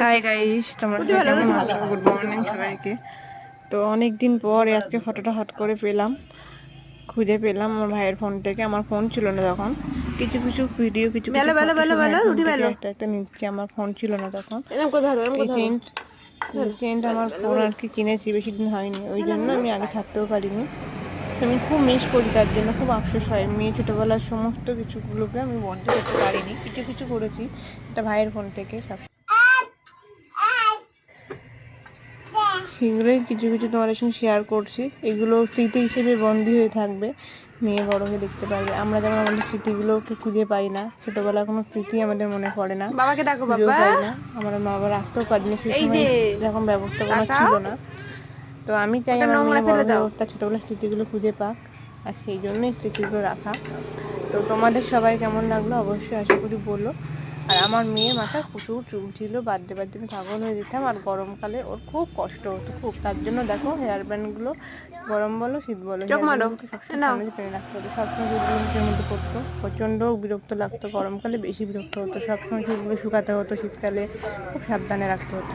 Hi guys, তোমরা কেমন আছো? গুড মর্নিং সবাইকে। তো অনেক দিন পর আজকে ফটোটা হট করে খুঁজে পেলাম আমার ভাইয়ের ফোন থেকে। আমার ফোন ছিল না তখন, কিছু কিছু ভিডিও কিছু একটা একটা নিচ্ছি। আমার ফোন ছিল না তখন। এই চেনটা আমার ফোন আর কি কিনেছি, বেশি দিন হয়নি, ওই জন্য আমি আগে থাকতেও পারিনি। আমি খুব মিস করি, তার জন্য খুব আফসোস হয়। মেয়ে ছোটোবেলার সমস্ত কিছুগুলোকে আমি বন্ধ করতে পারিনি, কিছু কিছু করেছি এটা ভাইয়ের ফোন থেকে। সব সেগুলোই কিছু কিছু তোমাদের সঙ্গে শেয়ার করছি। এগুলো স্মৃতি হিসেবে বন্দী হয়ে থাকবে, মেয়ে বড় হয়ে দেখতে পারবে। আমরা যেমন আমাদের স্মৃতিগুলোকে খুঁজে পাই না, ছোটবেলার কোনো স্মৃতি আমাদের মনে পড়ে না, বাবাকে ডাকো, বাবা পাই না, আমরা মা বাবা রাখতেও পারিনি সেই সময়, এরকম ব্যবস্থাপনা ছিল না। তো আমি চাই আমার মেয়ে বড় হয়ে তার ছোটবেলার স্মৃতিগুলো খুঁজে পাক, আর সেই জন্যই স্মৃতিগুলো রাখা। তো তোমাদের সবাই কেমন লাগলো অবশ্যই আশা করি বলো। আর আমার মেয়ের মাথায় প্রচুর চুল ছিল, বাদ দেবার জন্য পাগল হয়ে যেতাম। আর গরমকালে ওর খুব কষ্ট হতো, খুব। তার জন্য দেখো হেয়ার ব্যান্ডগুলো গরম বলো শীত বলো সবসময় রাখতে হতো, সবসময় চুলগুলো মুখের মধ্যে পড়তো, প্রচণ্ড বিরক্ত লাগতো। গরমকালে বেশি বিরক্ত হতো, সবসময় চুলগুলো শুকাতে হতো, শীতকালে খুব সাবধানে রাখতে হতো।